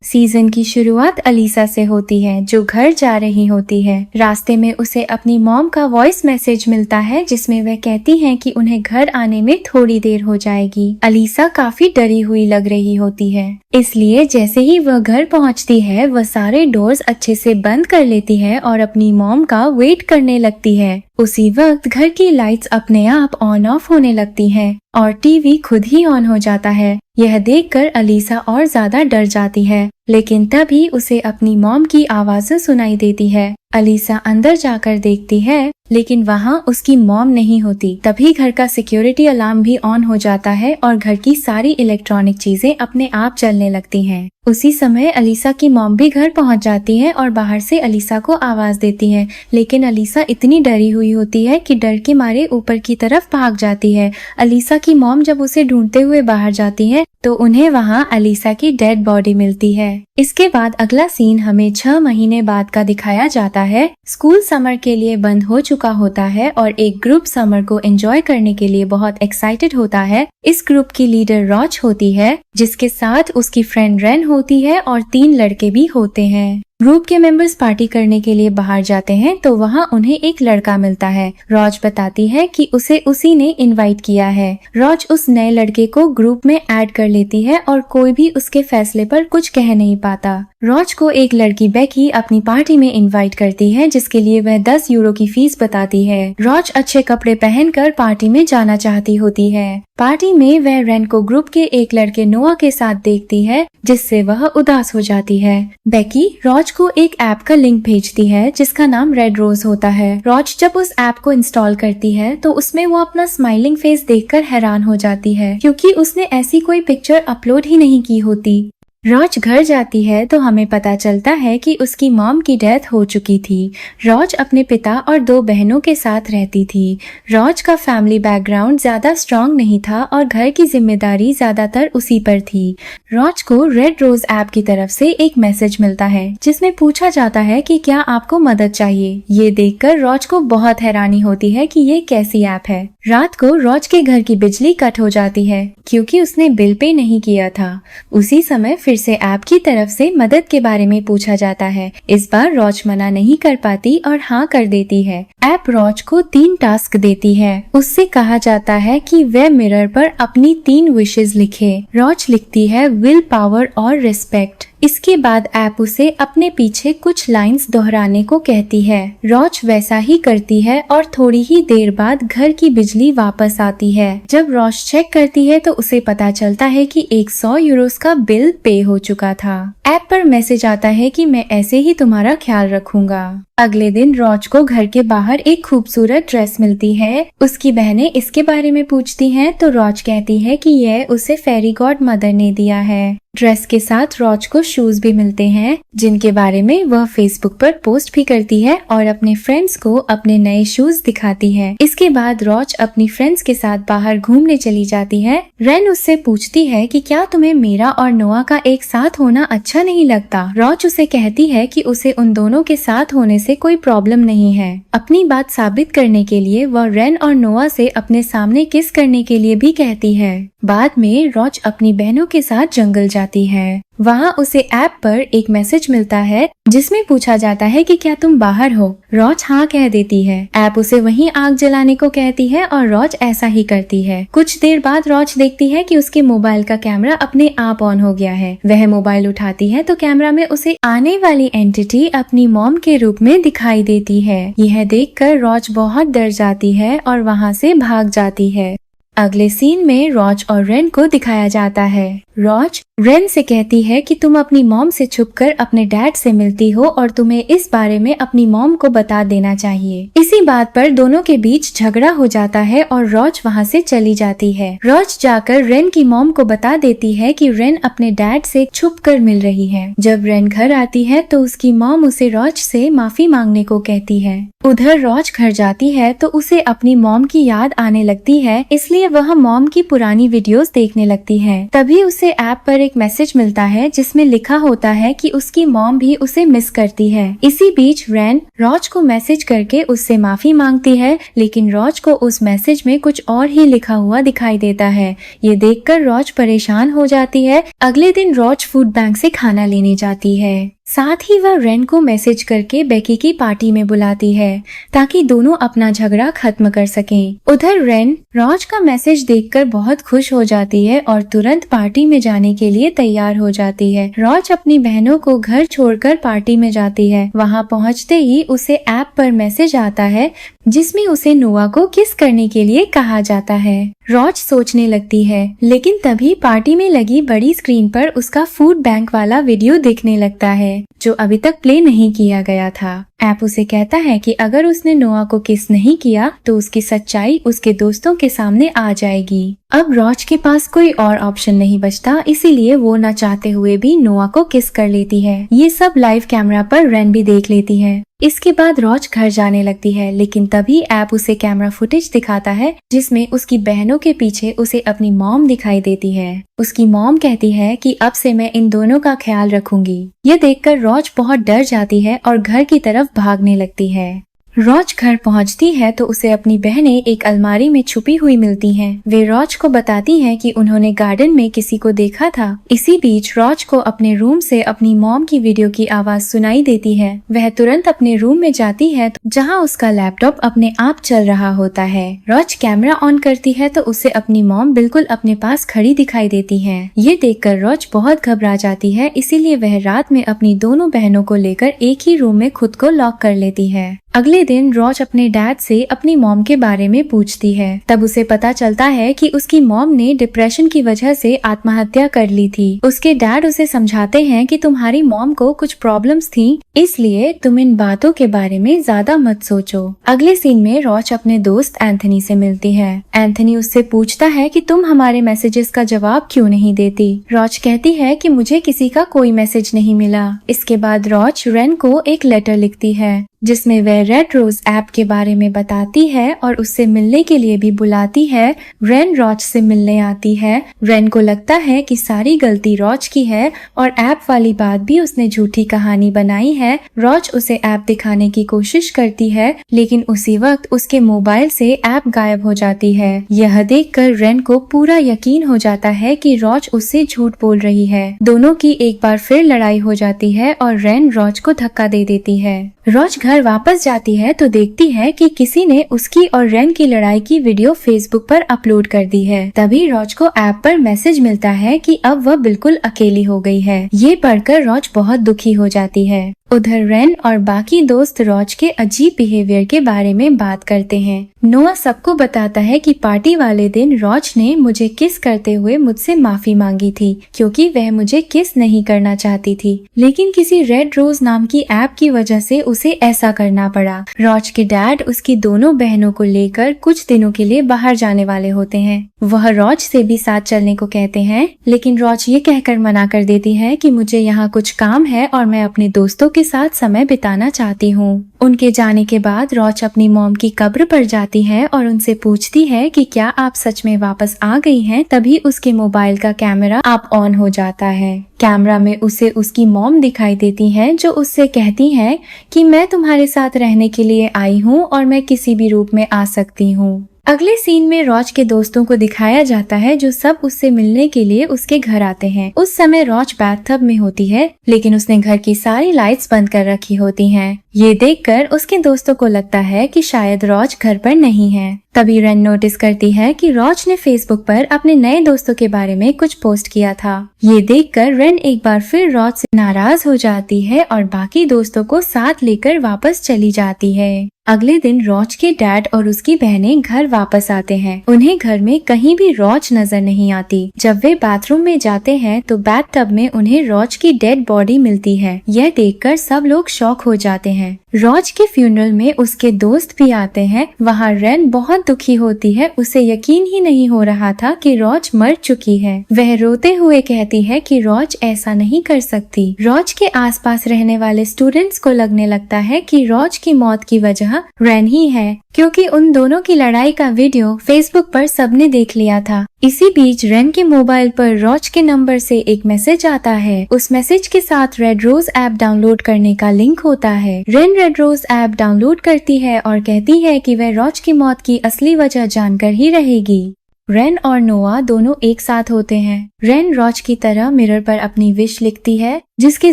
Season की शुरुआत Alyssa से होती है जो घर जा रही होती है। रास्ते में उसे अपनी मॉम का वॉइस मैसेज मिलता है जिसमें वह कहती हैं कि उन्हें घर आने में थोड़ी देर हो जाएगी। अलीसा काफी डरी हुई लग रही होती है, इसलिए जैसे ही वह घर पहुंचती है वह सारे डोर्स अच्छे से बंद कर लेती है और अपनी मॉम का वेट करने लगती है। उसी वक्त घर की लाइट्स अपने आप ऑन ऑफ होने लगती हैं और टीवी खुद ही ऑन हो जाता है। यह देखकर अलीसा और ज्यादा डर जाती है, लेकिन तभी उसे अपनी मॉम की आवाज़ें सुनाई देती है। अलीसा अंदर जाकर देखती है, लेकिन वहाँ उसकी मॉम नहीं होती। तभी घर का सिक्योरिटी अलार्म भी ऑन हो जाता है और घर की सारी इलेक्ट्रॉनिक चीजें अपने आप चलने लगती हैं। उसी समय अलीसा की मॉम भी घर पहुंच जाती है और बाहर से अलीसा को आवाज देती है, लेकिन अलीसा इतनी डरी हुई होती है कि डर के मारे ऊपर की तरफ भाग जाती है। अलीसा की मॉम जब उसे ढूंढते हुए बाहर जाती है तो उन्हें वहां अलीसा की डेड बॉडी मिलती है। इसके बाद अगला सीन हमें 6 महीने बाद का दिखाया जाता है। स्कूल समर के लिए बंद हो चुका होता है और एक ग्रुप समर को एंजॉय करने के लिए बहुत एक्साइटेड होता है। इस ग्रुप की लीडर रॉच होती है, जिसके साथ उसकी फ्रेंड रेन होती है और 3 लड़के भी होते हैं। ग्रुप के मेंबर्स पार्टी करने के लिए बाहर जाते हैं तो वहाँ उन्हें एक लड़का मिलता है। रॉच बताती है कि उसे उसी ने इनवाइट किया है। रॉच उस नए लड़के को ग्रुप में ऐड कर लेती है और कोई भी उसके फैसले पर कुछ कह नहीं पाता। रॉच को एक लड़की बेकी अपनी पार्टी में इनवाइट करती है, जिसके लिए वह 10 यूरो की फीस बताती है। रॉच अच्छे कपड़े पहनकर पार्टी में जाना चाहती होती है। पार्टी में वह रेन को ग्रुप के एक लड़के नोआ के साथ देखती है, जिससे वह उदास हो जाती है। बेकी रॉच को एक ऐप का लिंक भेजती है जिसका नाम रेड रोज होता है। रॉच जब उस ऐप को इंस्टॉल करती है तो उसमें वो अपना स्माइलिंग फेस देखकर हैरान हो जाती है, क्योंकि उसने ऐसी कोई पिक्चर अपलोड ही नहीं की होती। रॉच घर जाती है तो हमें पता चलता है कि उसकी मॉम की डेथ हो चुकी थी। रॉच अपने पिता और 2 बहनों के साथ रहती थी। रॉच का फैमिली बैकग्राउंड ज्यादा स्ट्रॉन्ग नहीं था और घर की जिम्मेदारी ज्यादातर उसी पर थी। रॉच को रेड रोज ऐप की तरफ से एक मैसेज मिलता है जिसमें पूछा जाता है कि क्या आपको मदद चाहिए। ये देखकर रॉच को बहुत हैरानी होती है कि ये कैसी ऐप है। रात को रॉच के घर की बिजली कट हो जाती है क्योंकि उसने बिल पे नहीं किया था। उसी समय फिर से ऐप की तरफ से मदद के बारे में पूछा जाता है। इस बार रॉच मना नहीं कर पाती और हाँ कर देती है। ऐप रॉच को 3 टास्क देती है। उससे कहा जाता है कि वह मिरर पर अपनी 3 विशेस लिखे। रॉच लिखती है विल पावर और रिस्पेक्ट। इसके बाद ऐप उसे अपने पीछे कुछ लाइंस दोहराने को कहती है। रॉच वैसा ही करती है और थोड़ी ही देर बाद घर की बिजली वापस आती है। जब रॉच चेक करती है तो उसे पता चलता है कि 100 यूरोस का बिल पे हो चुका था। ऐप पर मैसेज आता है कि मैं ऐसे ही तुम्हारा ख्याल रखूंगा। अगले दिन रॉच को घर के बाहर एक खूबसूरत ड्रेस मिलती है। उसकी बहनें इसके बारे में पूछती हैं तो रॉच कहती है कि यह उसे फेरी गॉड मदर ने दिया है। ड्रेस के साथ रॉच को शूज भी मिलते हैं, जिनके बारे में वह फेसबुक पर पोस्ट भी करती है और अपने फ्रेंड्स को अपने नए शूज दिखाती है। इसके बाद रॉच अपनी फ्रेंड्स के साथ बाहर घूमने चली जाती है। रेन उससे पूछती है कि क्या तुम्हें मेरा और नोआ का एक साथ होना अच्छा नहीं लगता। रॉच उसे कहती है कि उसे उन दोनों के साथ होने से कोई प्रॉब्लम नहीं है। अपनी बात साबित करने के लिए वह रेन और नोआ से अपने सामने किस करने के लिए भी कहती है। बाद में रॉच अपनी बहनों के साथ जंगल जाती है। वहाँ उसे ऐप पर एक मैसेज मिलता है जिसमें पूछा जाता है कि क्या तुम बाहर हो। रॉच हाँ कह देती है। ऐप उसे वहीं आग जलाने को कहती है और रॉच ऐसा ही करती है। कुछ देर बाद रॉच देखती है कि उसके मोबाइल का कैमरा अपने आप ऑन हो गया है। वह मोबाइल उठाती है तो कैमरा में उसे आने वाली एंटिटी अपनी मॉम के रूप में दिखाई देती है। यह देखकर रॉच बहुत डर जाती है और वहाँ से भाग जाती है। अगले सीन में रॉच और रेन को दिखाया जाता है। रॉच रेन से कहती है कि तुम अपनी मॉम से छुपकर अपने डैड से मिलती हो और तुम्हें इस बारे में अपनी मॉम को बता देना चाहिए। इसी बात पर दोनों के बीच झगड़ा हो जाता है और रॉच वहाँ से चली जाती है। रॉच जाकर रेन की मॉम को बता देती है कि रेन अपने डैड से छुपकर मिल रही है। जब रेन घर आती है तो उसकी मॉम उसे रॉच से माफी मांगने को कहती है। उधर रॉच घर जाती है तो उसे अपनी मॉम की याद आने लगती है, इसलिए इसीलिए वह मॉम की पुरानी वीडियोस देखने लगती है। तभी उसे ऐप पर एक मैसेज मिलता है जिसमें लिखा होता है कि उसकी मॉम भी उसे मिस करती है। इसी बीच रैन रॉज को मैसेज करके उससे माफी मांगती है, लेकिन रॉज को उस मैसेज में कुछ और ही लिखा हुआ दिखाई देता है। ये देखकर रॉज परेशान हो जाती है। अगले दिन रॉज फूड बैंक से खाना लेने जाती है। साथ ही वह रैन को मैसेज करके बेकी की पार्टी में बुलाती है ताकि दोनों अपना झगड़ा खत्म कर सकें। उधर रैन रॉज का मैसेज देखकर बहुत खुश हो जाती है और तुरंत पार्टी में जाने के लिए तैयार हो जाती है। रॉज अपनी बहनों को घर छोड़कर पार्टी में जाती है। वहां पहुंचते ही उसे ऐप पर मैसेज आता है जिसमें उसे नोआ को किस करने के लिए कहा जाता है। रॉज सोचने लगती है, लेकिन तभी पार्टी में लगी बड़ी स्क्रीन पर उसका फूड बैंक वाला वीडियो दिखने लगता है जो अभी तक प्ले नहीं किया गया था। ऐप उसे कहता है कि अगर उसने नोआ को किस नहीं किया तो उसकी सच्चाई उसके दोस्तों के सामने आ जाएगी। अब रॉज के पास कोई और ऑप्शन नहीं बचता, इसीलिए वो न चाहते हुए भी नोआ को किस कर लेती है। ये सब लाइव कैमरा पर रैन भी देख लेती है। इसके बाद रॉज घर जाने लगती है, लेकिन तभी ऐप उसे कैमरा फुटेज दिखाता है जिसमें उसकी बहनों के पीछे उसे अपनी मॉम दिखाई देती है। उसकी मॉम कहती है कि अब से मैं इन दोनों का ख्याल रखूंगी। ये देखकर रॉज बहुत डर जाती है और घर की तरफ भागने लगती है। रॉज घर पहुंचती है तो उसे अपनी बहनें एक अलमारी में छुपी हुई मिलती हैं। वे रॉज को बताती हैं कि उन्होंने गार्डन में किसी को देखा था। इसी बीच रॉज को अपने रूम से अपनी मॉम की वीडियो की आवाज सुनाई देती है। वह तुरंत अपने रूम में जाती है जहां उसका लैपटॉप अपने आप चल रहा होता है। रॉज कैमरा ऑन करती है तो उसे अपनी मॉम बिल्कुल अपने पास खड़ी दिखाई देती है। ये देखकर रॉज बहुत घबरा जाती है, इसीलिए वह रात में अपनी दोनों बहनों को लेकर एक ही रूम में खुद को लॉक कर लेती है। अगले दिन रॉज अपने डैड से अपनी मॉम के बारे में पूछती है। तब उसे पता चलता है कि उसकी मॉम ने डिप्रेशन की वजह से आत्महत्या कर ली थी। उसके डैड उसे समझाते हैं कि तुम्हारी मॉम को कुछ प्रॉब्लम्स थी, इसलिए तुम इन बातों के बारे में ज्यादा मत सोचो। अगले सीन में रॉज अपने दोस्त एंथनी से मिलती है। एंथनी उससे पूछता है कि तुम हमारे मैसेजेस का जवाब क्यों नहीं देती। रॉज कहती है कि मुझे किसी का कोई मैसेज नहीं मिला। इसके बाद रॉज रैन को एक लेटर लिखती है जिसमें वह रेड रोज ऐप के बारे में बताती है और उससे मिलने के लिए भी बुलाती है। रैन रॉज से मिलने आती है। रैन को लगता है कि सारी गलती रॉज की है और ऐप वाली बात भी उसने झूठी कहानी बनाई है। रॉज उसे ऐप दिखाने की कोशिश करती है, लेकिन उसी वक्त उसके मोबाइल से ऐप गायब हो जाती है। यह देखकर रैन को पूरा यकीन हो जाता है कि रॉज उससे झूठ बोल रही है। दोनों की एक बार फिर लड़ाई हो जाती है और रैन रॉज को धक्का दे देती है। रॉज घर वापस जाती है तो देखती है कि किसी ने उसकी और रैन की लड़ाई की वीडियो फेसबुक पर अपलोड कर दी है। तभी रॉज को ऐप पर मैसेज मिलता है कि अब वह बिल्कुल अकेली हो गई है। ये पढ़कर रॉज बहुत दुखी हो जाती है। उधर रैन और बाकी दोस्त रॉज के अजीब बिहेवियर के बारे में बात करते हैं। नोआ सबको बताता है कि पार्टी वाले दिन रॉज ने मुझे किस करते हुए मुझसे माफी मांगी थी क्योंकि वह मुझे किस नहीं करना चाहती थी, लेकिन किसी रेड रोज नाम की ऐप की वजह से उसे ऐसा करना पड़ा। रॉज के डैड उसकी दोनों बहनों को लेकर कुछ दिनों के लिए बाहर जाने वाले होते हैं। वह रॉज से भी साथ चलने को कहते हैं, लेकिन रॉज ये कहकर मना कर देती है कि मुझे यहाँ कुछ काम है और मैं अपने दोस्तों के साथ समय बिताना चाहती हूँ। उनके जाने के बाद रॉज अपनी मॉम की कब्र पर जाती है और उनसे पूछती है कि क्या आप सच में वापस आ गई हैं। तभी उसके मोबाइल का कैमरा आप ऑन हो जाता है। कैमरा में उसे उसकी मॉम दिखाई देती है जो उससे कहती है कि मैं तुम्हारे साथ रहने के लिए आई हूँ और मैं किसी भी रूप में आ सकती हूँ। अगले सीन में रॉज के दोस्तों को दिखाया जाता है जो सब उससे मिलने के लिए उसके घर आते हैं। उस समय रॉज बाथटब में होती है, लेकिन उसने घर की सारी लाइट्स बंद कर रखी होती हैं। ये देखकर उसके दोस्तों को लगता है कि शायद रॉज घर पर नहीं है। तभी रैन नोटिस करती है कि रॉज ने फेसबुक पर अपने नए दोस्तों के बारे में कुछ पोस्ट किया था। ये देखकर रैन एक बार फिर रॉज से नाराज हो जाती है और बाकी दोस्तों को साथ लेकर वापस चली जाती है। अगले दिन रॉज के डैड और उसकी बहनें घर वापस आते हैं। उन्हें घर में कहीं भी रॉज नजर नहीं आती। जब वे बाथरूम में जाते हैं तो बाथटब में उन्हें रॉज की डेड बॉडी मिलती है। यह देखकर सब लोग शॉक हो जाते हैं। रॉज के फ्यूनरल में उसके दोस्त भी आते हैं। वहाँ रेन बहुत दुखी होती है। उसे यकीन ही नहीं हो रहा था कि रॉज मर चुकी है। वह रोते हुए कहती है कि रॉज ऐसा नहीं कर सकती। रॉज के आसपास रहने वाले स्टूडेंट्स को लगने लगता है कि रॉज की मौत की वजह रेन ही है, क्योंकि उन दोनों की लड़ाई का वीडियो फेसबुक पर सबने देख लिया था। इसी बीच रेन के मोबाइल पर रॉज के नंबर से एक मैसेज आता है। उस मैसेज के साथ रेड रोज ऐप डाउनलोड करने का लिंक होता है। Rain red rose app download करती है और कहती है कि वह रॉज की मौत की असली वजह जानकर ही रहेगी। रेन और नोआ दोनों एक साथ होते हैं। रेन रॉज की तरह मिरर पर अपनी विश लिखती है, जिसके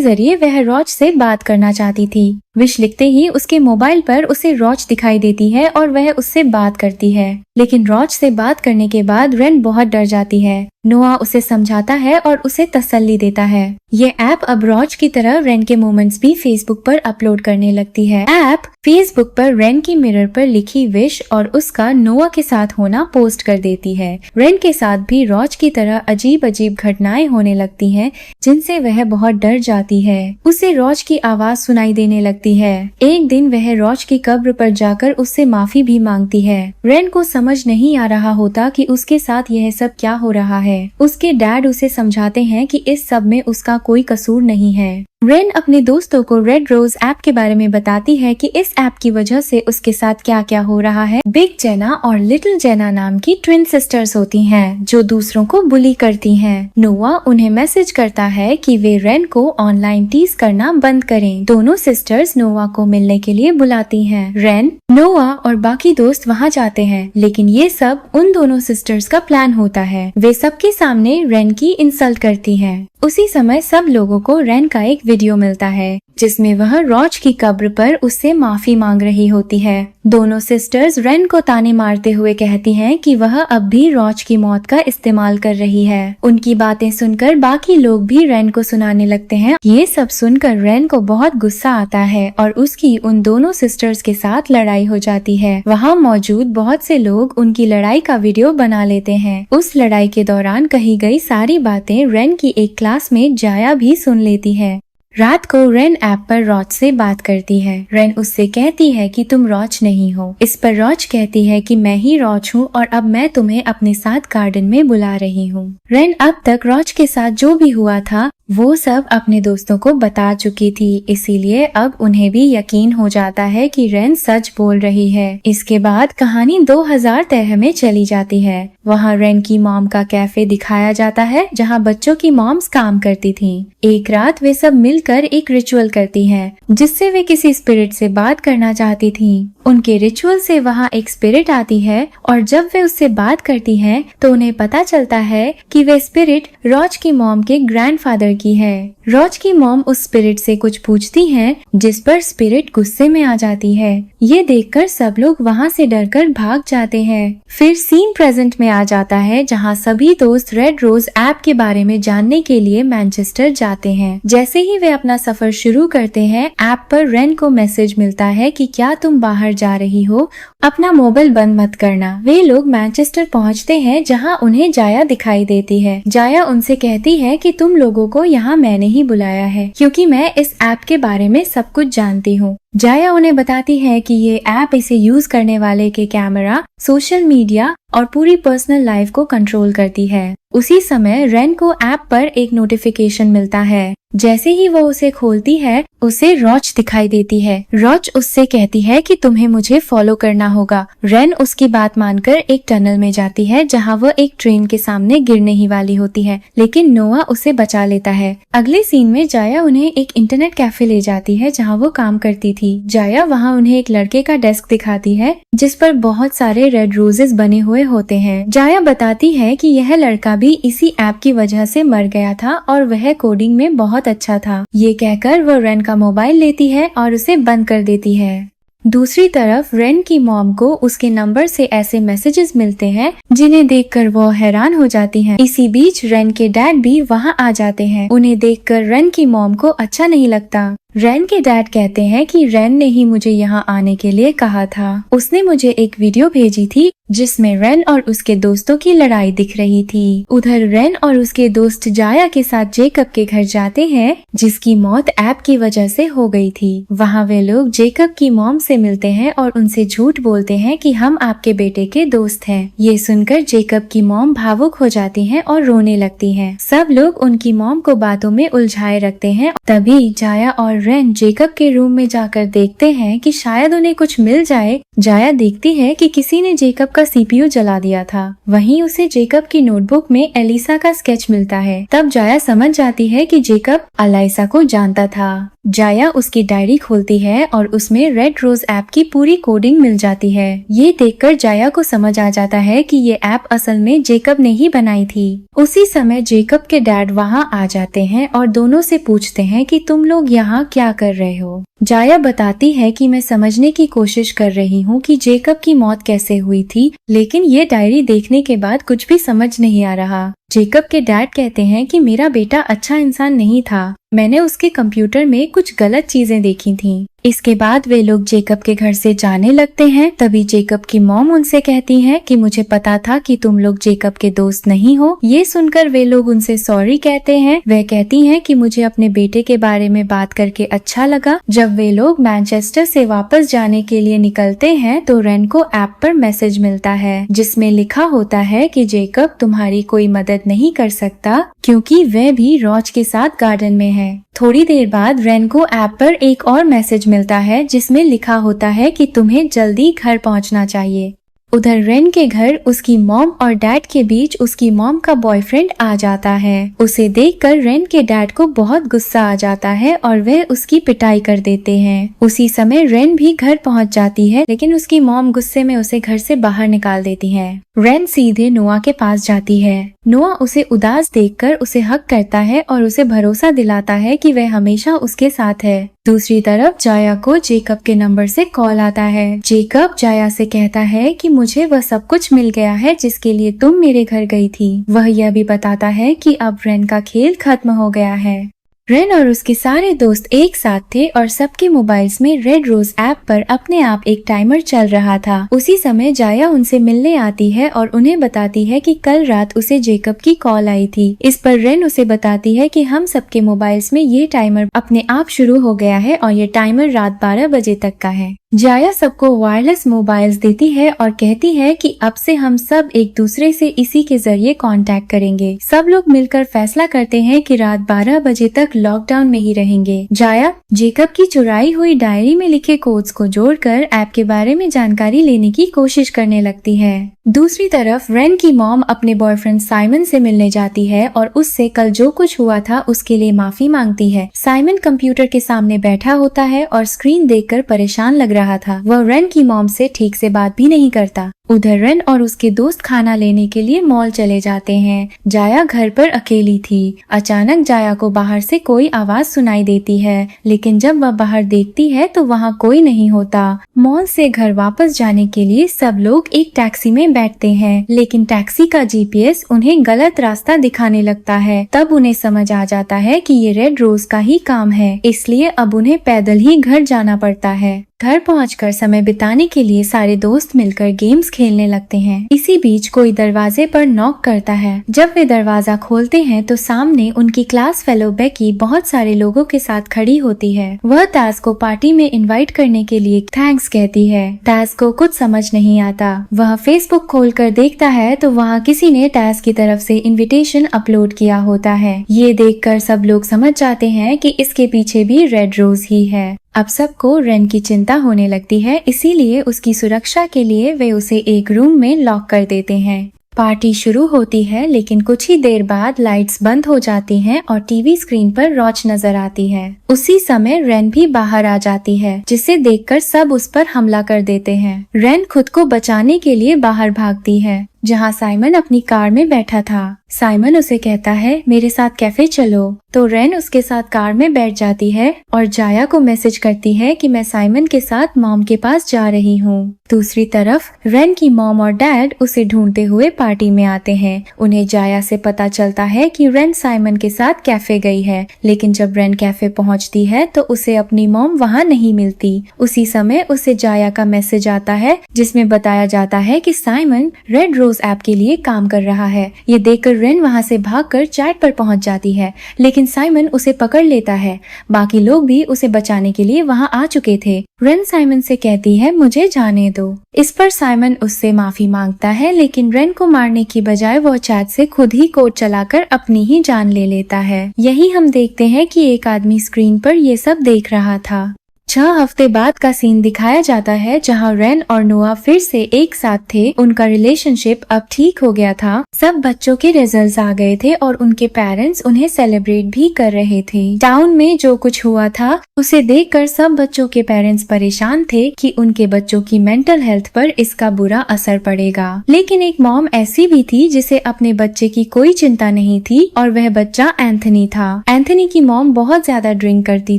जरिए वह रॉज से बात करना चाहती थी। विश लिखते ही उसके मोबाइल पर उसे रॉज दिखाई देती है और वह उससे बात करती है। लेकिन रॉज से बात करने के बाद रेन बहुत डर जाती है। नोआ उसे समझाता है और उसे तसल्ली देता है। ये ऐप अब रॉज की तरह रेन के मोमेंट्स भी फेसबुक पर अपलोड करने लगती है। ऐप फेसबुक पर रेन की मिरर पर लिखी विश और उसका नोआ के साथ होना पोस्ट कर देती है। रेन के साथ भी रॉज की तरह अजीब अजीब घटनाएं होने लगती हैं, जिनसे वह बहुत डर जाती है। उसे रॉज की आवाज सुनाई देने लगती है। एक दिन वह रॉज की कब्र पर जाकर उससे माफी भी मांगती है। रेन को समझ नहीं आ रहा होता कि उसके साथ यह सब क्या हो रहा है। उसके डैड उसे समझाते हैं कि इस सब में उसका कोई कसूर नहीं है। रेन अपने दोस्तों को रेड रोज ऐप के बारे में बताती है कि इस ऐप की वजह से उसके साथ क्या क्या हो रहा है। बिग जेना और लिटिल जेना नाम की ट्विन सिस्टर्स होती हैं, जो दूसरों को बुली करती हैं। नोआ उन्हें मैसेज करता है कि वे रेन को ऑनलाइन टीज करना बंद करें। दोनों सिस्टर्स नोआ को मिलने के लिए बुलाती हैं। रेन, नोआ और बाकी दोस्त वहाँ जाते हैं, लेकिन ये सब उन दोनों सिस्टर्स का प्लान होता है। वे सबके सामने रेन की इंसल्ट करती हैं। उसी समय सब लोगों को रेन का एक वीडियो मिलता है, जिसमें वह रॉज की कब्र पर उससे माफी मांग रही होती है। दोनों सिस्टर्स रेन को ताने मारते हुए कहती हैं कि वह अब भी रॉज की मौत का इस्तेमाल कर रही है। उनकी बातें सुनकर बाकी लोग भी रेन को सुनाने लगते हैं। ये सब सुनकर रेन को बहुत गुस्सा आता है और उसकी उन दोनों सिस्टर्स के साथ लड़ाई हो जाती है। वहाँ मौजूद बहुत से लोग उनकी लड़ाई का वीडियो बना लेते हैं। उस लड़ाई के दौरान कही गई सारी बातें रेन की एक क्लासमेट जाया भी सुन लेती है। रात को रेन ऐप पर रॉज से बात करती है। रेन उससे कहती है कि तुम रॉज नहीं हो। इस पर रॉज कहती है कि मैं ही रॉज हूँ और अब मैं तुम्हें अपने साथ गार्डन में बुला रही हूँ। रेन अब तक रॉज के साथ जो भी हुआ था वो सब अपने दोस्तों को बता चुकी थी, इसीलिए अब उन्हें भी यकीन हो जाता है कि रेन सच बोल रही है। इसके बाद कहानी 2013 में चली जाती है। वहाँ रेन की मॉम का कैफे दिखाया जाता है, जहाँ बच्चों की मॉम्स काम करती थीं। एक रात वे सब मिलकर एक रिचुअल करती हैं, जिससे वे किसी स्पिरिट से बात करना चाहती थीं। उनके रिचुअल से वहाँ एक स्पिरिट आती है और जब वे उससे बात करती हैं, तो उन्हें पता चलता है कि वे स्पिरिट रॉज की मॉम के ग्रैंडफादर की है। रॉज की मॉम उस स्पिरिट से कुछ पूछती हैं, जिस पर स्पिरिट गुस्से में आ जाती है। ये देखकर सब लोग वहाँ से डरकर भाग जाते हैं। फिर सीन प्रेजेंट में आ जाता है, जहाँ सभी दोस्त रेड रोज ऐप के बारे में जानने के लिए मैनचेस्टर जाते हैं। जैसे ही वे अपना सफर शुरू करते हैं, ऐप पर रेन को मैसेज मिलता है कि क्या तुम बाहर जा रही हो, अपना मोबाइल बंद मत करना। वे लोग मैनचेस्टर पहुँचते हैं, जहाँ उन्हें जाया दिखाई देती है। जाया उनसे कहती है कि तुम लोगों को यहाँ मैंने ही बुलाया है, क्योंकि मैं इस ऐप के बारे में सब कुछ जानती हूँ। जाया उन्हें बताती है कि ये ऐप इसे यूज करने वाले के कैमरा, सोशल मीडिया और पूरी पर्सनल लाइफ को कंट्रोल करती है। उसी समय रेन को ऐप पर एक नोटिफिकेशन मिलता है। जैसे ही वो उसे खोलती है, उसे रॉज दिखाई देती है। रॉज उससे कहती है कि तुम्हें मुझे फॉलो करना होगा। रेन उसकी बात मानकर एक टनल में जाती है, जहाँ वह एक ट्रेन के सामने गिरने ही वाली होती है, लेकिन नोआ उसे बचा लेता है। अगले सीन में जाया उन्हें एक इंटरनेट कैफे ले जाती है, जहाँ वो काम करती थी। जाया वहाँ उन्हें एक लड़के का डेस्क दिखाती है, जिस पर बहुत सारे रेड रोजेस बने हुए होते हैं। जाया बताती है कि यह लड़का भी इसी ऐप की वजह से मर गया था और वह कोडिंग में बहुत अच्छा था। ये कहकर वो रेन का मोबाइल लेती है और उसे बंद कर देती है। दूसरी तरफ रेन की मॉम को उसके नंबर से ऐसे मैसेजेस मिलते हैं, जिन्हें देखकर वो हैरान हो जाती हैं। इसी बीच रेन के डैड भी वहाँ आ जाते हैं। उन्हें देखकर रेन की मॉम को अच्छा नहीं लगता। रेन के डैड कहते हैं कि रेन ने ही मुझे यहाँ आने के लिए कहा था। उसने मुझे एक वीडियो भेजी थी जिसमें रेन और उसके दोस्तों की लड़ाई दिख रही थी। उधर रेन और उसके दोस्त जाया के साथ जेकब के घर जाते हैं जिसकी मौत ऐप की वजह से हो गई थी। वहाँ वे लोग जेकब की मॉम से मिलते हैं और उनसे झूठ बोलते हैं कि हम आपके बेटे के दोस्त हैं। ये सुनकर जेकब की मॉम भावुक हो जाती हैं और रोने लगती हैं। सब लोग उनकी मॉम को बातों में उलझाए रखते हैं। तभी जाया और रेन जेकब के रूम में जाकर देखते हैं कि शायद उन्हें कुछ मिल जाए। जाया देखती है कि किसी ने जेकब का सीपीयू जला दिया था। वहीं उसे जेकब की नोटबुक में एलिसा का स्केच मिलता है। तब जाया समझ जाती है कि जेकब एलिसा को जानता था। जाया उसकी डायरी खोलती है और उसमें रेड रोज ऐप की पूरी कोडिंग मिल जाती है। ये देखकर जाया को समझ आ जाता है कि ये ऐप असल में जेकब ने ही बनाई थी। उसी समय जेकब के डैड वहाँ आ जाते हैं और दोनों से पूछते हैं कि तुम लोग यहाँ क्या कर रहे हो। जाया बताती है कि मैं समझने की कोशिश कर रही हूँ कि जेकब की मौत कैसे हुई थी, लेकिन ये डायरी देखने के बाद कुछ भी समझ नहीं आ रहा। जेकब के डैड कहते हैं कि मेरा बेटा अच्छा इंसान नहीं था, मैंने उसके कंप्यूटर में कुछ गलत चीजें देखी थीं। इसके बाद वे लोग जेकब के घर से जाने लगते हैं। तभी जेकब की मॉम उनसे कहती है कि मुझे पता था कि तुम लोग जेकब के दोस्त नहीं हो। ये सुनकर वे लोग उनसे सॉरी कहते हैं। वह कहती हैं कि मुझे अपने बेटे के बारे में बात करके अच्छा लगा। जब वे लोग मैनचेस्टर से वापस जाने के लिए निकलते हैं तो रेन को ऐप पर मैसेज मिलता है जिसमें लिखा होता है कि जेकब तुम्हारी कोई मदद नहीं कर सकता क्योंकि वह भी रॉच के साथ गार्डन में है। थोड़ी देर बाद रेन को ऐप पर एक और मैसेज मिलता है जिसमें लिखा होता है कि तुम्हें जल्दी घर पहुंचना चाहिए। उधर रेन के घर उसकी मॉम और डैड के बीच उसकी मॉम का बॉयफ्रेंड आ जाता है। उसे देखकर रेन के डैड को बहुत गुस्सा आ जाता है और वह उसकी पिटाई कर देते हैं। उसी समय रेन भी घर पहुंच जाती है, लेकिन उसकी मॉम गुस्से में उसे घर से बाहर निकाल देती है। रेन सीधे नोआ के पास जाती है। नोआ उसे उदास देखकर उसे हक करता है और उसे भरोसा दिलाता है कि वह हमेशा उसके साथ है। दूसरी तरफ जाया को जेकब के नंबर से कॉल आता है। जेकब जाया से कहता है कि मुझे वह सब कुछ मिल गया है जिसके लिए तुम मेरे घर गई थी। वह यह भी बताता है कि अब रेन का खेल खत्म हो गया है। रेन और उसके सारे दोस्त एक साथ थे और सबके मोबाइल्स में रेड रोज ऐप पर अपने आप एक टाइमर चल रहा था। उसी समय जाया उनसे मिलने आती है और उन्हें बताती है कि कल रात उसे जेकब की कॉल आई थी। इस पर रेन उसे बताती है कि हम सबके मोबाइल्स में ये टाइमर अपने आप शुरू हो गया है और ये टाइमर रात 12 बजे तक का है। जाया सबको वायरलेस मोबाइल्स देती है और कहती है कि अब से हम सब एक दूसरे से इसी के जरिए कांटेक्ट करेंगे। सब लोग मिलकर फैसला करते हैं कि रात 12 बजे तक लॉकडाउन में ही रहेंगे। जाया जेकब की चुराई हुई डायरी में लिखे कोड्स को जोड़कर ऐप के बारे में जानकारी लेने की कोशिश करने लगती है। दूसरी तरफ रेन की मॉम अपने बॉयफ्रेंड साइमन से मिलने जाती है और उससे कल जो कुछ हुआ था उसके लिए माफी मांगती है। साइमन कंप्यूटर के सामने बैठा होता है और स्क्रीन देखकर परेशान लग रहा था। वह रेन की मॉम से ठीक से बात भी नहीं करता। उधर रेन और उसके दोस्त खाना लेने के लिए मॉल चले जाते हैं। जाया घर पर अकेली थी। अचानक जाया को बाहर से कोई आवाज सुनाई देती है, लेकिन जब वह बाहर देखती है तो वहाँ कोई नहीं होता। मॉल से घर वापस जाने के लिए सब लोग एक टैक्सी में बैठते हैं, लेकिन टैक्सी का जीपीएस उन्हें गलत रास्ता दिखाने लगता है। तब उन्हें समझ आ जाता है कि ये रेड रोज का ही काम है, इसलिए अब उन्हें पैदल ही घर जाना पड़ता है। घर पहुंचकर समय बिताने के लिए सारे दोस्त मिलकर गेम्स खेलने लगते हैं। इसी बीच कोई दरवाजे पर नॉक करता है। जब वे दरवाजा खोलते हैं तो सामने उनकी क्लास फेलो बेकी बहुत सारे लोगों के साथ खड़ी होती है। वह टैस को पार्टी में इनवाइट करने के लिए थैंक्स कहती है। टैस को कुछ समझ नहीं आता। वह फेसबुक खोलकर देखता है तो वहाँ किसी ने टैस की तरफ से इन्विटेशन अपलोड किया होता है। ये देखकर सब लोग समझ जाते हैं कि इसके पीछे भी रेड रोज ही है। अब सबको रेन की चिंता होने लगती है, इसीलिए उसकी सुरक्षा के लिए वे उसे एक रूम में लॉक कर देते हैं। पार्टी शुरू होती है, लेकिन कुछ ही देर बाद लाइट्स बंद हो जाती हैं और टीवी स्क्रीन पर रॉच नजर आती है। उसी समय रेन भी बाहर आ जाती है, जिसे देखकर सब उस पर हमला कर देते हैं। रेन खुद को बचाने के लिए बाहर भागती है। जहाँ साइमन अपनी कार में बैठा था। साइमन उसे कहता है मेरे साथ कैफे चलो, तो रेन उसके साथ कार में बैठ जाती है और जाया को मैसेज करती है कि मैं साइमन के साथ मॉम के पास जा रही हूँ। दूसरी तरफ रेन की मॉम और डैड उसे ढूंढते हुए पार्टी में आते हैं। उन्हें जाया से पता चलता है कि रेन साइमन के साथ कैफे गई है, लेकिन जब रेन कैफे पहुँचती है तो उसे अपनी मॉम वहाँ नहीं मिलती। उसी समय उसे जाया का मैसेज आता है जिसमें बताया जाता है कि साइमन रेड रोज ऐप के लिए काम कर रहा है। ये देखकर रेन वहाँ से भागकर चैट पर पहुँच जाती है, लेकिन साइमन उसे पकड़ लेता है। बाकी लोग भी उसे बचाने के लिए वहाँ आ चुके थे। रेन साइमन से कहती है मुझे जाने दो। इस पर साइमन उससे माफी मांगता है, लेकिन रेन को मारने की बजाय वो चैट से खुद ही कोड चलाकर अपनी ही जान ले लेता है। यही हम देखते हैं कि एक आदमी स्क्रीन पर ये सब देख रहा था। 6 हफ्ते बाद का सीन दिखाया जाता है जहां रेन और नोआ फिर से एक साथ थे। उनका रिलेशनशिप अब ठीक हो गया था। सब बच्चों के रिजल्ट्स आ गए थे और उनके पेरेंट्स उन्हें सेलिब्रेट भी कर रहे थे। टाउन में जो कुछ हुआ था उसे देखकर सब बच्चों के पेरेंट्स परेशान थे कि उनके बच्चों की मेंटल हेल्थ पर इसका बुरा असर पड़ेगा। लेकिन एक मॉम ऐसी भी थी जिसे अपने बच्चे की कोई चिंता नहीं थी और वह बच्चा एंथनी था। एंथनी की मॉम बहुत ज्यादा ड्रिंक करती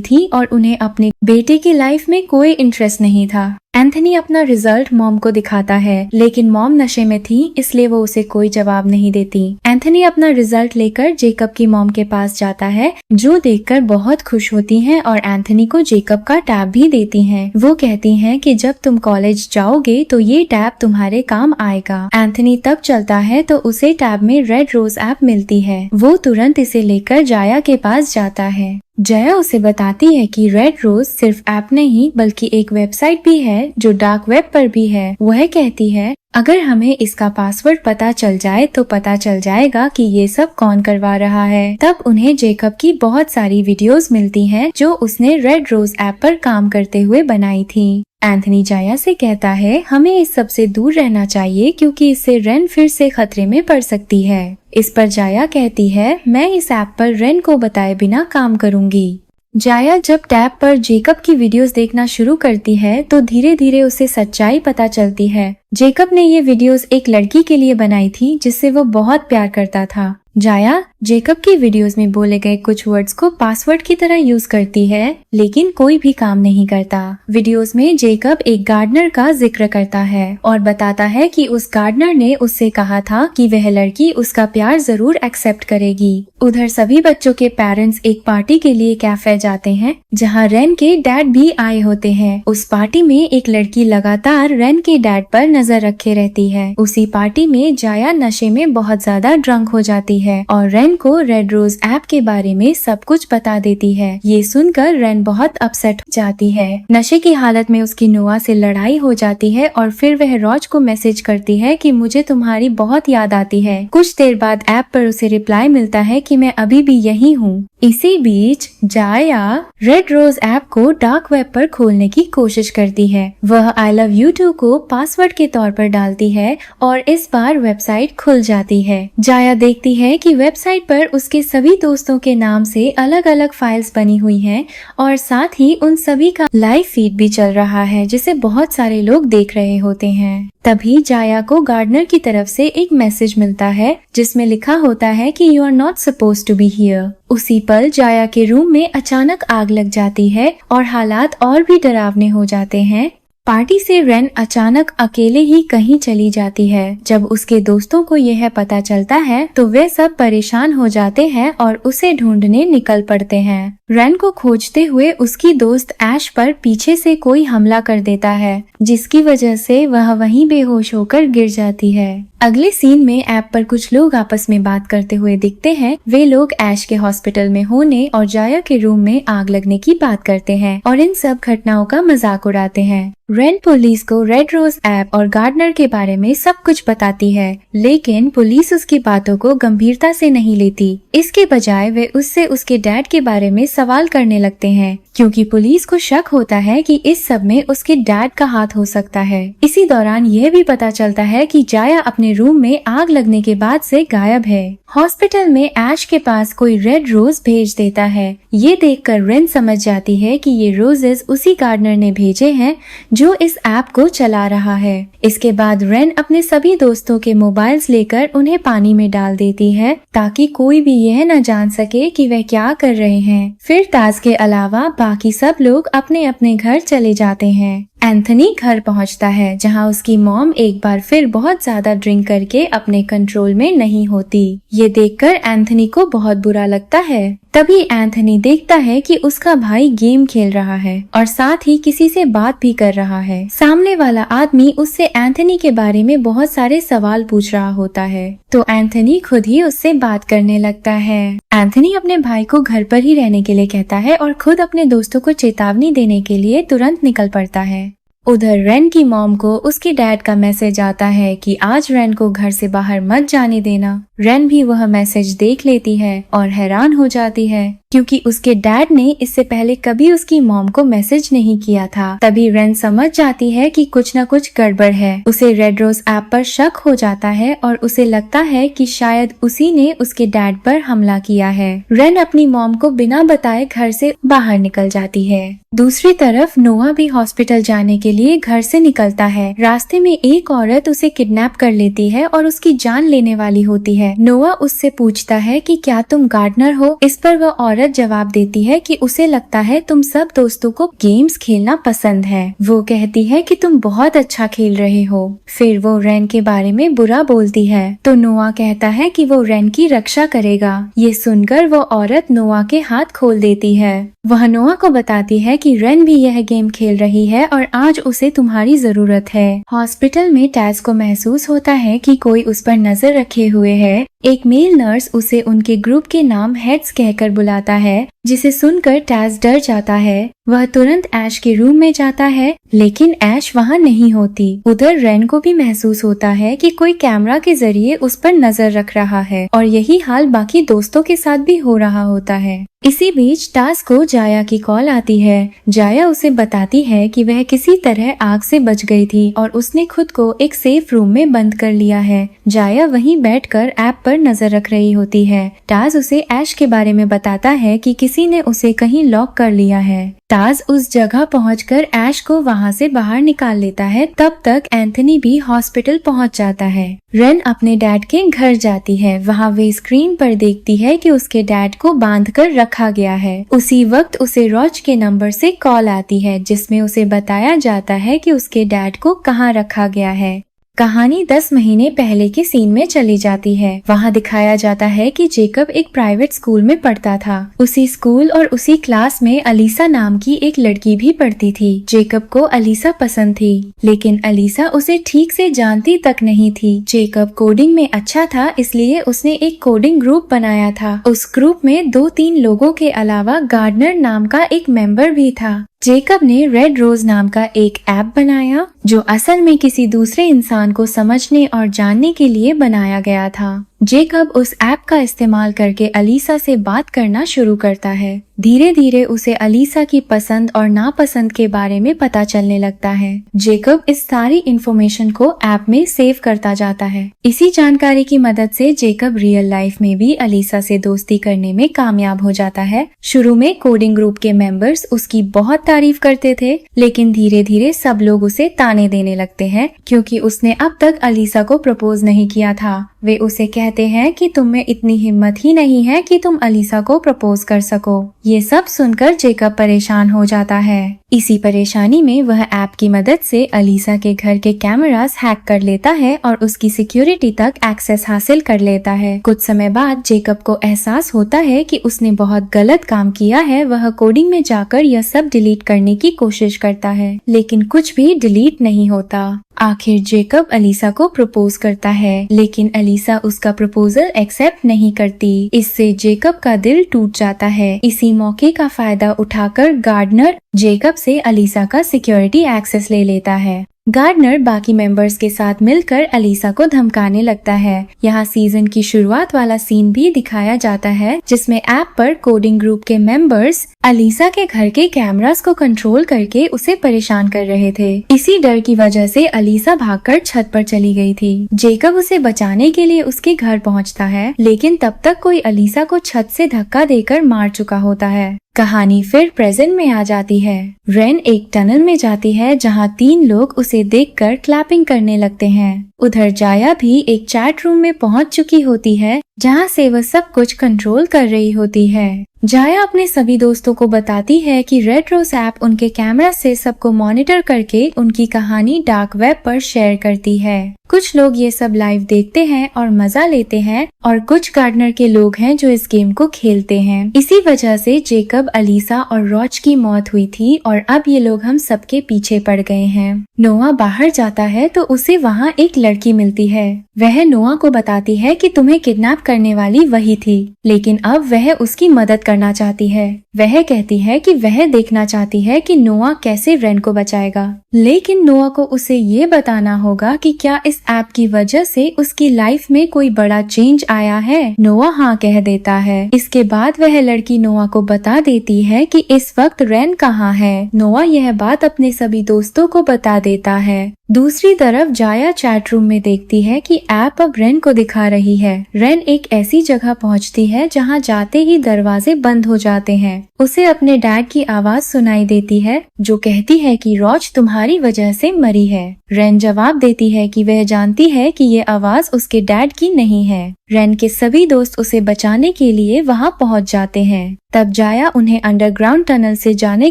थी और उन्हें अपने बेटे की लाइफ में कोई इंटरेस्ट नहीं था। एंथनी अपना रिजल्ट मॉम को दिखाता है, लेकिन मॉम नशे में थी इसलिए वो उसे कोई जवाब नहीं देती। एंथनी अपना रिजल्ट लेकर जेकब की मॉम के पास जाता है, जो देखकर बहुत खुश होती हैं और एंथनी को जेकब का टैब भी देती हैं। वो कहती हैं कि जब तुम कॉलेज जाओगे तो ये टैब तुम्हारे काम आएगा। एंथनी तब चलता है तो उसे टैब में रेड रोज ऐप मिलती है। वो तुरंत इसे लेकर जाया के पास जाता है। जया उसे बताती है कि रेड रोज सिर्फ ऐप नहीं बल्कि एक वेबसाइट भी है जो डार्क वेब पर भी है। वह कहती है अगर हमें इसका पासवर्ड पता चल जाए तो पता चल जाएगा कि ये सब कौन करवा रहा है। तब उन्हें जेकब की बहुत सारी वीडियोस मिलती हैं जो उसने रेड रोज ऐप पर काम करते हुए बनाई थी। एंथनी जाया से कहता है हमें इस सब से दूर रहना चाहिए क्योंकि इससे रेन फिर से खतरे में पड़ सकती है। इस पर जाया कहती है मैं इस ऐप पर रेन को बताए बिना काम करूंगी। जाया जब टैब पर जेकब की वीडियोस देखना शुरू करती है तो धीरे धीरे उसे सच्चाई पता चलती है। जेकब ने ये वीडियोस एक लड़की के लिए बनाई थी जिससे वो बहुत प्यार करता था। जाया जेकब की वीडियोस में बोले गए कुछ वर्ड्स को पासवर्ड की तरह यूज करती है, लेकिन कोई भी काम नहीं करता। वीडियोस में जेकब एक गार्डनर का जिक्र करता है और बताता है कि उस गार्डनर ने उससे कहा था कि वह लड़की उसका प्यार जरूर एक्सेप्ट करेगी। उधर सभी बच्चों के पेरेंट्स एक पार्टी के लिए कैफे जाते हैं जहां रेन के डैड भी आए होते हैं। उस पार्टी में एक लड़की लगातार रेन के डैड पर नजर रखे रहती है। उसी पार्टी में जाया नशे में बहुत ज्यादा ड्रंक हो जाती है और रेन को रेड रोज ऐप के बारे में सब कुछ बता देती है। ये सुनकर रेन बहुत अपसेट हो जाती है। नशे की हालत में उसकी नोआ से लड़ाई हो जाती है और फिर वह रॉज को मैसेज करती है कि मुझे तुम्हारी बहुत याद आती है। कुछ देर बाद ऐप पर उसे रिप्लाई मिलता है कि मैं अभी भी यही हूँ। इसी बीच जाया रेड रोज ऐप को डार्क वेब पर खोलने की कोशिश करती है। वह आई लव यू टू को पासवर्ड के तौर पर डालती है और इस बार वेबसाइट खुल जाती है। जाया देखती है कि वेबसाइट पर उसके सभी दोस्तों के नाम से अलग अलग फाइल्स बनी हुई हैं और साथ ही उन सभी का लाइव फीड भी चल रहा है जिसे बहुत सारे लोग देख रहे होते हैं। तभी जाया को गार्डनर की तरफ से एक मैसेज मिलता है जिसमें लिखा होता है कि you are not supposed to be here. उसी पल जाया के रूम में अचानक आग लग जाती है और हालात और भी डरावने हो जाते हैं। पार्टी से रेन अचानक अकेले ही कहीं चली जाती है। जब उसके दोस्तों को यह पता चलता है तो वे सब परेशान हो जाते हैं और उसे ढूंढने निकल पड़ते हैं। रेन को खोजते हुए उसकी दोस्त ऐश पर पीछे से कोई हमला कर देता है, जिसकी वजह से वह वहीं बेहोश होकर गिर जाती है। अगले सीन में ऐप पर कुछ लोग आपस में बात करते हुए दिखते हैं। वे लोग ऐश के हॉस्पिटल में होने और जाया के रूम में आग लगने की बात करते हैं और इन सब घटनाओं का मजाक उड़ाते हैं। रेन पुलिस को रेड रोज ऐप और गार्डनर के बारे में सब कुछ बताती है, लेकिन पुलिस उसकी बातों को गंभीरता से नहीं लेती। इसके बजाय वे उससे उसके डैड के बारे में सवाल करने लगते हैं, क्योंकि पुलिस को शक होता है कि इस सब में उसके डैड का हाथ हो सकता है। इसी दौरान यह भी पता चलता है कि जाया अपने रूम में आग लगने के बाद से गायब है। हॉस्पिटल में ऐश के पास कोई रेड रोज भेज देता है। ये देखकर रेन समझ जाती है कि ये रोजेस उसी गार्डनर ने भेजे हैं जो इस ऐप को चला रहा है। इसके बाद रेन अपने सभी दोस्तों के मोबाइल्स लेकर उन्हें पानी में डाल देती है ताकि कोई भी यह न जान सके कि वह क्या कर रहे हैं। फिर ताज के अलावा बाकी सब लोग अपने अपने घर चले जाते हैं। एंथनी घर पहुंचता है जहां उसकी मॉम एक बार फिर बहुत ज्यादा ड्रिंक करके अपने कंट्रोल में नहीं होती। ये देखकर एंथनी को बहुत बुरा लगता है। तभी एंथनी देखता है कि उसका भाई गेम खेल रहा है और साथ ही किसी से बात भी कर रहा है। सामने वाला आदमी उससे एंथनी के बारे में बहुत सारे सवाल पूछ रहा होता है, तो एंथनी खुद ही उससे बात करने लगता है। एंथनी अपने भाई को घर पर ही रहने के लिए कहता है और खुद अपने दोस्तों को चेतावनी देने के लिए तुरंत निकल पड़ता है। उधर रेन की मॉम को उसके डैड का मैसेज आता है कि आज रेन को घर से बाहर मत जाने देना। रेन भी वह मैसेज देख लेती है और हैरान हो जाती है क्योंकि उसके डैड ने इससे पहले कभी उसकी मॉम को मैसेज नहीं किया था। तभी रेन समझ जाती है कि कुछ न कुछ गड़बड़ है। उसे रेड रोज ऐप पर शक हो जाता है और उसे लगता है कि शायद उसी ने उसके डैड पर हमला किया है। रेन अपनी मॉम को बिना बताए घर से बाहर निकल जाती है। दूसरी तरफ नोआ भी हॉस्पिटल जाने के लिए घर से निकलता है। रास्ते में एक औरत उसे किडनैप कर लेती है और उसकी जान लेने वाली होती है। नोआ उससे पूछता है कि क्या तुम गार्डनर हो? इस पर वह औरत जवाब देती है कि उसे लगता है तुम सब दोस्तों को गेम्स खेलना पसंद है। वो कहती है कि तुम बहुत अच्छा खेल रहे हो। फिर वो रेन के बारे में बुरा बोलती है, तो नोआ कहता है कि वो रेन की रक्षा करेगा। ये सुनकर वो औरत नोआ के हाथ खोल देती है। वह नोआ को बताती है कि रेन भी यह गेम खेल रही है और आज उसे तुम्हारी जरूरत है। हॉस्पिटल में टैस को महसूस होता है कि कोई उस पर नजर रखे हुए है। एक मेल नर्स उसे उनके ग्रुप के नाम हेड्स कहकर बुलाता है, जिसे सुनकर टैस डर जाता है। वह तुरंत ऐश के रूम में जाता है, लेकिन ऐश वहाँ नहीं होती। उधर रेन को भी महसूस होता है कि कोई कैमरा के जरिए उस पर नजर रख रहा है और यही हाल बाकी दोस्तों के साथ भी हो रहा होता है। इसी बीच टास को जाया की कॉल आती है। जाया उसे बताती है कि वह किसी तरह आग से बच गई थी और उसने खुद को एक सेफ रूम में बंद कर लिया है। जाया वहीं बैठकर ऐप पर नजर रख रही होती है। टास उसे ऐश के बारे में बताता है कि किसी ने उसे कहीं लॉक कर लिया है। टास उस जगह पहुंचकर ऐश को वहां से बाहर निकाल लेता है। तब तक एंथनी भी हॉस्पिटल पहुंच जाता है। रेन अपने डैड के घर जाती है। वहां वे स्क्रीन पर देखती है कि उसके डैड को बांधकर रखा गया है। उसी वक्त उसे रॉच के नंबर से कॉल आती है, जिसमें उसे बताया जाता है कि उसके डैड को कहाँ रखा गया है। कहानी 10 महीने पहले के सीन में चली जाती है। वहाँ दिखाया जाता है कि जेकब एक प्राइवेट स्कूल में पढ़ता था। उसी स्कूल और उसी क्लास में अलीसा नाम की एक लड़की भी पढ़ती थी। जेकब को अलीसा पसंद थी, लेकिन अलीसा उसे ठीक से जानती तक नहीं थी। जेकब कोडिंग में अच्छा था, इसलिए उसने एक कोडिंग ग्रुप बनाया था। उस ग्रुप में 2-3 लोगों के अलावा गार्डनर नाम का एक मेंबर भी था। जेकब ने रेड रोज नाम का एक ऐप बनाया, जो असल में किसी दूसरे इंसान को समझने और जानने के लिए बनाया गया था। जेकब उस ऐप का इस्तेमाल करके अलीसा से बात करना शुरू करता है। धीरे धीरे उसे अलीसा की पसंद और नापसंद के बारे में पता चलने लगता है। जेकब इस सारी इंफॉर्मेशन को ऐप में सेव करता जाता है। इसी जानकारी की मदद से जेकब रियल लाइफ में भी अलीसा से दोस्ती करने में कामयाब हो जाता है। शुरू में कोडिंग ग्रुप के मेंबर्स उसकी बहुत तारीफ करते थे, लेकिन धीरे धीरे सब लोग उसे ताने देने लगते हैं क्योंकि उसने अब तक अलीसा को प्रपोज नहीं किया था। वे उसे कहते हैं कि तुम में इतनी हिम्मत ही नहीं है कि तुम अलीसा को प्रपोज कर सको। ये सब सुनकर जेकब परेशान हो जाता है। इसी परेशानी में वह ऐप की मदद से अलीसा के घर के कैमरास हैक कर लेता है और उसकी सिक्योरिटी तक एक्सेस हासिल कर लेता है। कुछ समय बाद जेकब को एहसास होता है कि उसने बहुत गलत काम किया है। वह कोडिंग में जाकर यह सब डिलीट करने की कोशिश करता है, लेकिन कुछ भी डिलीट नहीं होता। आखिर जेकब अलीसा को प्रपोज करता है, लेकिन अलीसा उसका प्रपोजल एक्सेप्ट नहीं करती। इससे जेकब का दिल टूट जाता है। इसी मौके का फायदा उठाकर गार्डनर जेकब से अलीसा का सिक्योरिटी एक्सेस ले लेता है। गार्डनर बाकी मेंबर्स के साथ मिलकर अलीसा को धमकाने लगता है। यहाँ सीजन की शुरुआत वाला सीन भी दिखाया जाता है जिसमें ऐप पर कोडिंग ग्रुप के मेंबर्स अलीसा के घर के कैमरास को कंट्रोल करके उसे परेशान कर रहे थे। इसी डर की वजह से अलीसा भागकर छत पर चली गई थी। जेकब उसे बचाने के लिए उसके घर पहुंचता है, लेकिन तब तक कोई अलीसा को छत से धक्का देकर मार चुका होता है। कहानी फिर प्रेजेंट में आ जाती है। रेन एक टनल में जाती है जहां 3 लोग उसे देखकर क्लैपिंग करने लगते हैं। उधर जाया भी एक चैट रूम में पहुंच चुकी होती है जहां से वह सब कुछ कंट्रोल कर रही होती है। जाया अपने सभी दोस्तों को बताती है कि रेड रोज ऐप उनके कैमरा से सबको मॉनिटर करके उनकी कहानी डार्क वेब पर शेयर करती है। कुछ लोग ये सब लाइव देखते हैं और मजा लेते हैं और कुछ गार्डनर के लोग हैं जो इस गेम को खेलते हैं। इसी वजह से जेकब, अलीसा और रॉच की मौत हुई थी और अब ये लोग हम सबके पीछे पड़ गए हैं। नोआ बाहर जाता है तो उसे वहाँ एक लड़की मिलती है। वह नोआ को बताती है कि तुम्हें किडनैप करने वाली वही थी, लेकिन अब वह उसकी मदद करना चाहती है। वह कहती है कि वह देखना चाहती है कि नोआ कैसे रेन को बचाएगा, लेकिन नोआ को उसे ये बताना होगा कि क्या इस ऐप की वजह से उसकी लाइफ में कोई बड़ा चेंज आया है। नोआ हाँ कह देता है। इसके बाद वह लड़की नोआ को बता देती है कि इस वक्त रेन कहाँ है। नोआ यह बात अपने सभी दोस्तों को बता देता है। दूसरी तरफ जाया चैट रूम में देखती है कि ऐप अब रेन को दिखा रही है। रेन एक ऐसी जगह पहुंचती है जहां जाते ही दरवाजे बंद हो जाते हैं। उसे अपने डैड की आवाज सुनाई देती है जो कहती है कि रॉच तुम्हारी वजह से मरी है। रेन जवाब देती है कि वह जानती है कि ये आवाज उसके डैड की नहीं है। रेन के सभी दोस्त उसे बचाने के लिए वहां पहुंच जाते हैं। तब जाया उन्हें अंडरग्राउंड टनल से जाने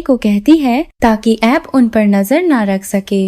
को कहती है ताकि ऐप उन पर नजर न रख सके।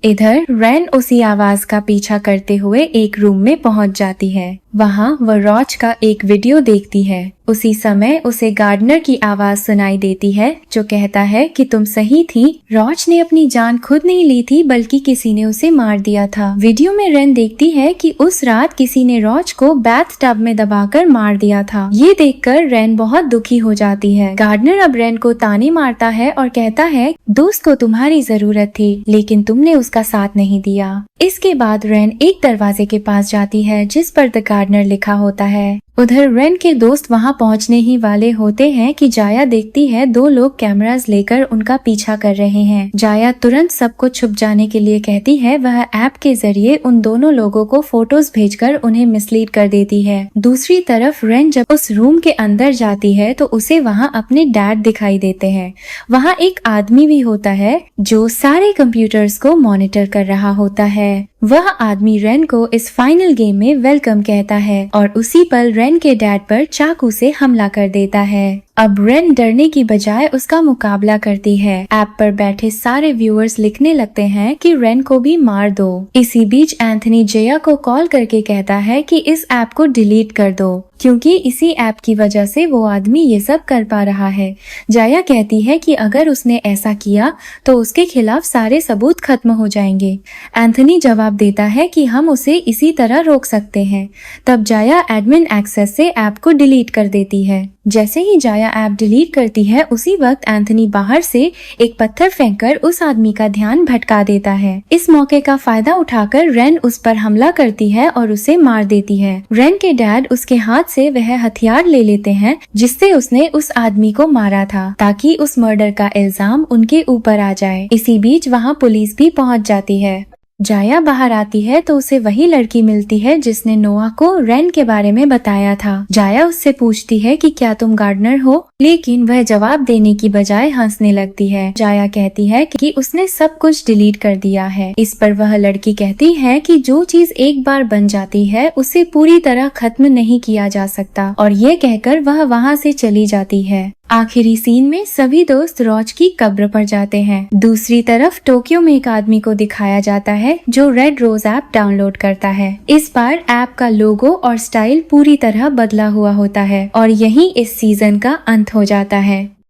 इधर रेन उसी आवाज का पीछा करते हुए एक रूम में पहुंच जाती है। वहां वह रॉच का एक वीडियो देखती है। उसी समय उसे गार्डनर की आवाज सुनाई देती है जो कहता है कि तुम सही थी, रॉच ने अपनी जान खुद नहीं ली थी बल्कि किसी ने उसे मार दिया था। वीडियो में रेन देखती है कि उस रात किसी ने रॉच को बैथ टब में दबाकर मार दिया था। ये देखकर रेन बहुत दुखी हो जाती है। गार्डनर अब रेन को ताने मारता है और कहता है दोस्त को तुम्हारी जरूरत थी लेकिन तुमने उसका साथ नहीं दिया। इसके बाद रेन एक दरवाजे के पास जाती है जिस पर द गार्डनर लिखा होता है। उधर रेन के दोस्त वहां पहुंचने ही वाले होते हैं कि जाया देखती है 2 लोग कैमरास लेकर उनका पीछा कर रहे हैं। जाया तुरंत सबको छुप जाने के लिए कहती है। वह ऐप के जरिए उन दोनों लोगों को फोटोज भेजकर उन्हें मिसलीड कर देती है। दूसरी तरफ रेन जब उस रूम के अंदर जाती है तो उसे वहां अपने डैड दिखाई देते हैं। वहां एक आदमी भी होता है जो सारे कंप्यूटर्स को मॉनिटर कर रहा होता है। वह आदमी रेन को इस फाइनल गेम में वेलकम कहता है और उसी पल रेन के डैड पर चाकू से हमला कर देता है। अब रेन डरने की बजाय उसका मुकाबला करती है। ऐप पर बैठे सारे व्यूअर्स लिखने लगते हैं कि रेन को भी मार दो। इसी बीच एंथनी जया को कॉल करके कहता है कि इस ऐप को डिलीट कर दो क्योंकि इसी ऐप की वजह से वो आदमी ये सब कर पा रहा है। जाया कहती है कि अगर उसने ऐसा किया तो उसके खिलाफ सारे सबूत खत्म हो जाएंगे। एंथनी जवाब देता है कि हम उसे इसी तरह रोक सकते हैं। तब जाया एडमिन एक्सेस से ऐप को डिलीट कर देती है। जैसे ही जाया ऐप डिलीट करती है उसी वक्त एंथनी बाहर से एक पत्थर फेंककर उस आदमी का ध्यान भटका देता है। इस मौके का फायदा उठाकर रेन उस पर हमला करती है और उसे मार देती है। रेन के डैड उसके हाथ से वह हथियार ले लेते हैं जिससे उसने उस आदमी को मारा था ताकि उस मर्डर का इल्जाम उनके ऊपर आ जाए। इसी बीच वहाँ पुलिस भी पहुँच जाती है। जाया बाहर आती है तो उसे वही लड़की मिलती है जिसने नोआ को रेन के बारे में बताया था। जाया उससे पूछती है कि क्या तुम गार्डनर हो, लेकिन वह जवाब देने की बजाय हंसने लगती है। जाया कहती है कि उसने सब कुछ डिलीट कर दिया है। इस पर वह लड़की कहती है कि जो चीज एक बार बन जाती है उसे पूरी तरह खत्म नहीं किया जा सकता और ये कहकर वह वहाँ से चली जाती है। आखिरी सीन में सभी दोस्त रॉच की कब्र पर जाते हैं। दूसरी तरफ टोक्यो में एक आदमी को दिखाया जाता है जो रेड रोज ऐप डाउनलोड करता है। इस बार ऐप का लोगो और स्टाइल पूरी तरह बदला हुआ होता है और यही इस सीजन का अंत हो जाता है।